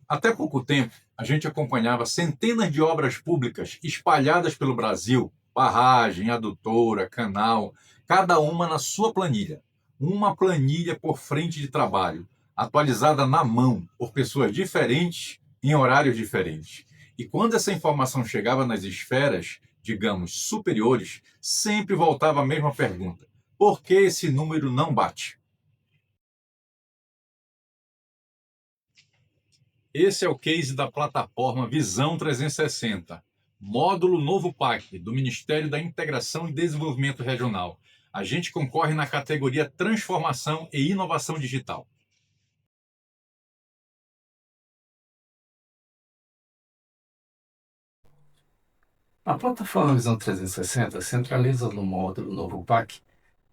Até pouco tempo, a gente acompanhava centenas de obras públicas espalhadas pelo Brasil, barragem, adutora, canal, cada uma na sua planilha. Uma planilha por frente de trabalho, atualizada na mão por pessoas diferentes em horários diferentes. E quando essa informação chegava nas esferas, digamos, superiores, sempre voltava a mesma pergunta: por que esse número não bate? Esse é o case da plataforma Visão 360, módulo Novo PAC, do Ministério da Integração e Desenvolvimento Regional. A gente concorre na categoria Transformação e Inovação Digital. A plataforma Visão 360 centraliza no módulo Novo PAC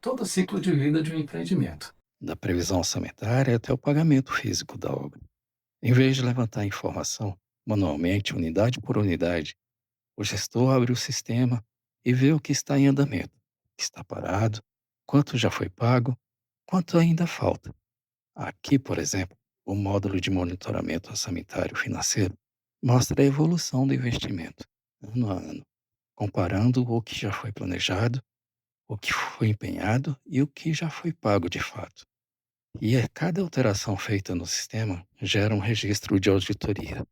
todo o ciclo de vida de um empreendimento, da previsão orçamentária até o pagamento físico da obra. Em vez de levantar informação manualmente, unidade por unidade, o gestor abre o sistema e vê o que está em andamento, o que está parado, quanto já foi pago, quanto ainda falta. Aqui, por exemplo, o módulo de monitoramento orçamentário financeiro mostra a evolução do investimento, ano a ano, comparando o que já foi planejado, o que foi empenhado e o que já foi pago de fato. E cada alteração feita no sistema gera um registro de auditoria.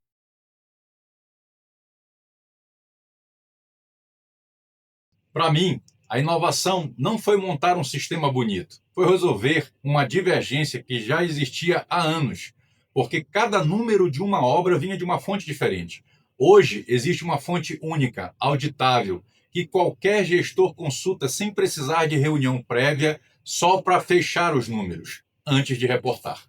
Para mim, a inovação não foi montar um sistema bonito, foi resolver uma divergência que já existia há anos, porque cada número de uma obra vinha de uma fonte diferente. Hoje existe uma fonte única, auditável, que qualquer gestor consulta sem precisar de reunião prévia, só para fechar os números, antes de reportar.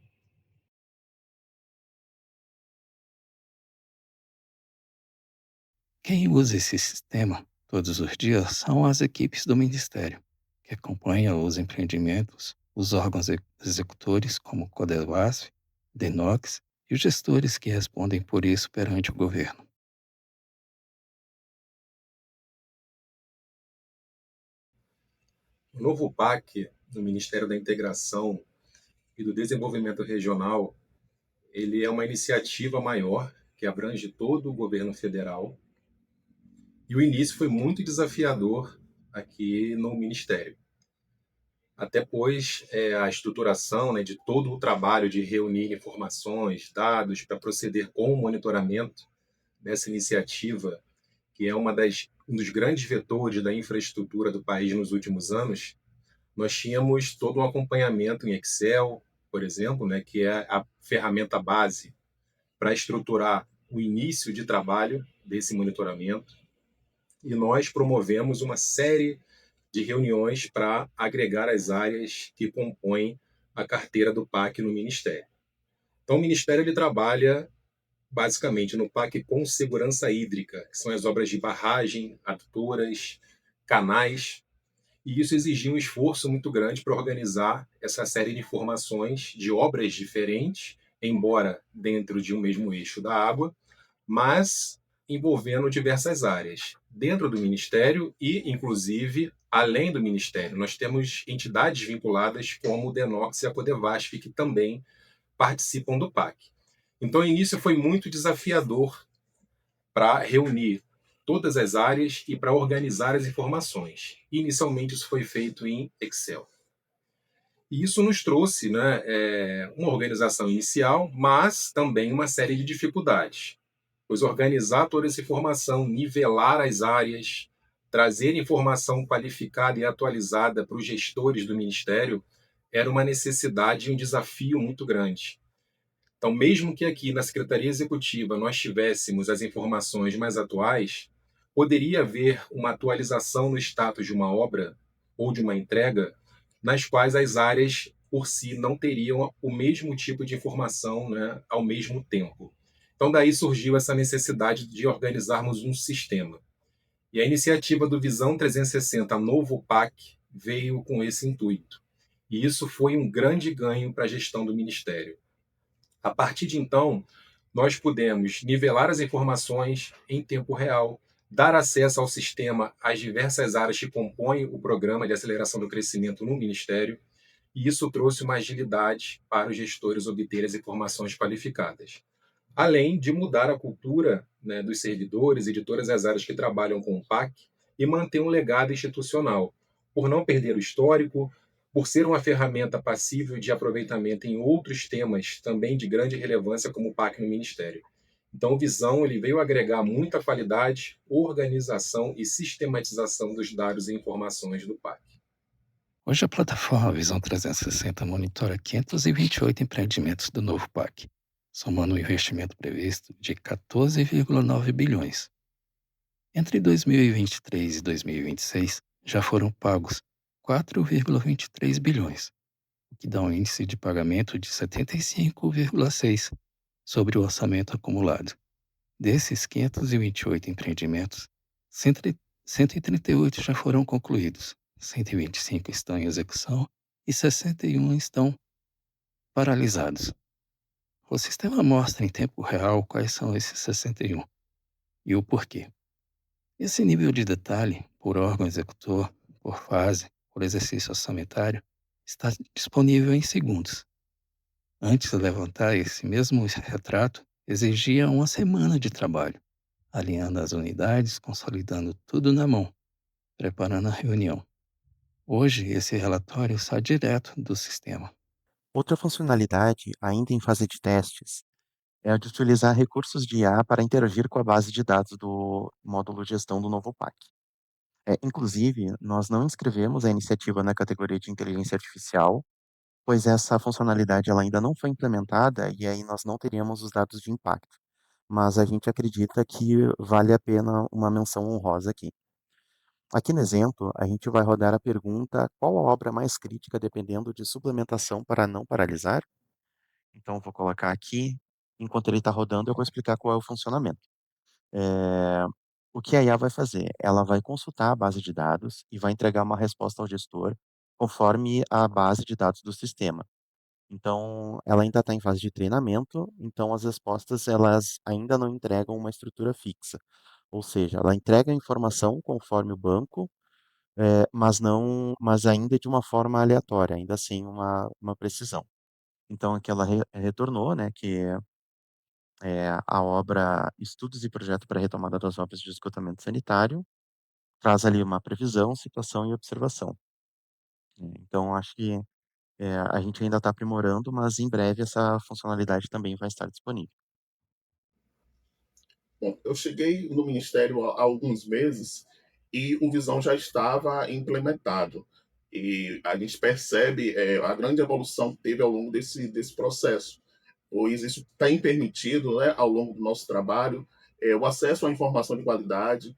Quem usa esse sistema todos os dias são as equipes do Ministério, que acompanham os empreendimentos, os órgãos executores como o CODEVASF, DENOX e os gestores que respondem por isso perante o governo. O novo PAC do Ministério da Integração e do Desenvolvimento Regional, ele é uma iniciativa maior que abrange todo o governo federal. E o início foi muito desafiador aqui no Ministério. Até pois a estruturação, né, de todo o trabalho de reunir informações, dados para proceder com o monitoramento dessa iniciativa, que é um dos grandes vetores da infraestrutura do país nos últimos anos. Nós tínhamos todo um acompanhamento em Excel, por exemplo, né, que é a ferramenta base para estruturar o início de trabalho desse monitoramento. E nós promovemos uma série de reuniões para agregar as áreas que compõem a carteira do PAC no Ministério. Então, o Ministério ele trabalha basicamente no PAC com segurança hídrica, que são as obras de barragem, adutoras, canais, e isso exigia um esforço muito grande para organizar essa série de informações de obras diferentes, embora dentro de um mesmo eixo da água, mas envolvendo diversas áreas dentro do Ministério e, inclusive, além do Ministério. Nós temos entidades vinculadas como o DENOX e a CODEVASF, que também participam do PAC. Então, o início foi muito desafiador para reunir todas as áreas e para organizar as informações. Inicialmente, isso foi feito em Excel. E isso nos trouxe, né, uma organização inicial, mas também uma série de dificuldades. Pois organizar toda essa informação, nivelar as áreas, trazer informação qualificada e atualizada para os gestores do Ministério era uma necessidade e um desafio muito grande. Então, mesmo que aqui na Secretaria Executiva nós tivéssemos as informações mais atuais, poderia haver uma atualização no status de uma obra ou de uma entrega, nas quais as áreas por si não teriam o mesmo tipo de informação, né, ao mesmo tempo. Então, daí surgiu essa necessidade de organizarmos um sistema. E a iniciativa do Visão 360 Novo PAC veio com esse intuito. E isso foi um grande ganho para a gestão do Ministério. A partir de então, nós pudemos nivelar as informações em tempo real, dar acesso ao sistema às diversas áreas que compõem o programa de aceleração do crescimento no Ministério, e isso trouxe uma agilidade para os gestores obterem as informações qualificadas. além de mudar a cultura, né, dos servidores e de todas as áreas que trabalham com o PAC e manter um legado institucional, por não perder o histórico, por ser uma ferramenta passível de aproveitamento em outros temas também de grande relevância, como o PAC no Ministério. Então, o Visão ele veio agregar muita qualidade, organização e sistematização dos dados e informações do PAC. Hoje a plataforma Visão 360 monitora 528 empreendimentos do novo PAC, somando um investimento previsto de 14,9 bilhões. Entre 2023 e 2026, já foram pagos 4,23 bilhões, o que dá um índice de pagamento de 75,6 sobre o orçamento acumulado. Desses 528 empreendimentos, 138 já foram concluídos, 125 estão em execução e 61 estão paralisados. O sistema mostra em tempo real quais são esses 61 e o porquê. Esse nível de detalhe, por órgão executor, por fase, por exercício orçamentário, está disponível em segundos. Antes de levantar esse mesmo retrato, exigia uma semana de trabalho, alinhando as unidades, consolidando tudo na mão, preparando a reunião. Hoje, esse relatório sai direto do sistema. Outra funcionalidade, ainda em fase de testes, é a de utilizar recursos de IA para interagir com a base de dados do módulo gestão do novo PAC. Inclusive, nós não inscrevemos a iniciativa na categoria de inteligência artificial, pois essa funcionalidade ela ainda não foi implementada e aí nós não teríamos os dados de impacto. Mas a gente acredita que vale a pena uma menção honrosa aqui. Aqui no exemplo, a gente vai rodar a pergunta: qual a obra mais crítica dependendo de suplementação para não paralisar? Então, eu vou colocar aqui, enquanto ele está rodando, eu vou explicar qual é o funcionamento. Eh, o que a IA vai fazer? Ela vai consultar a base de dados e vai entregar uma resposta ao gestor conforme a base de dados do sistema. Então, ela ainda está em fase de treinamento, então as respostas elas ainda não entregam uma estrutura fixa. Ou seja, ela entrega a informação conforme o banco, mas ainda de uma forma aleatória, ainda sem uma precisão. Então, aqui ela retornou, né, que a obra Estudos e Projeto para a Retomada das Obras de Esgotamento Sanitário, traz ali uma previsão, situação e observação. Então, acho que a gente ainda está aprimorando, mas em breve essa funcionalidade também vai estar disponível. Bom, eu cheguei no Ministério há alguns meses e o Visão já estava implementado. E a gente percebe a grande evolução que teve ao longo desse processo, pois isso tem permitido, né, ao longo do nosso trabalho, o acesso à informação de qualidade,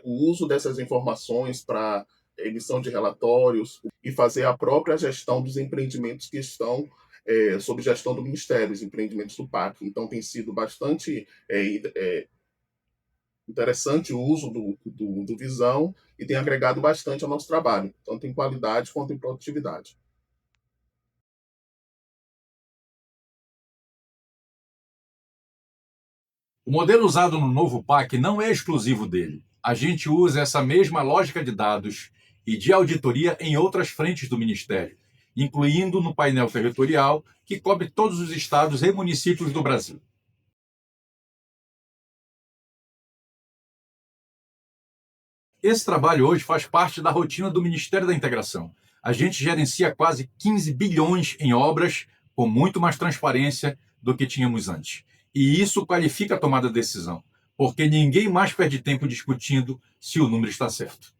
o uso dessas informações para emissão de relatórios e fazer a própria gestão dos empreendimentos que estão sob gestão do Ministério, os empreendimentos do PAC. Então, tem sido bastante interessante o uso do Visão e tem agregado bastante ao nosso trabalho, tanto em qualidade quanto em produtividade. O modelo usado no novo PAC não é exclusivo dele. A gente usa essa mesma lógica de dados e de auditoria em outras frentes do Ministério, incluindo no painel territorial, que cobre todos os estados e municípios do Brasil. Esse trabalho hoje faz parte da rotina do Ministério da Integração. A gente gerencia quase 15 bilhões em obras com muito mais transparência do que tínhamos antes. E isso qualifica a tomada de decisão, porque ninguém mais perde tempo discutindo se o número está certo.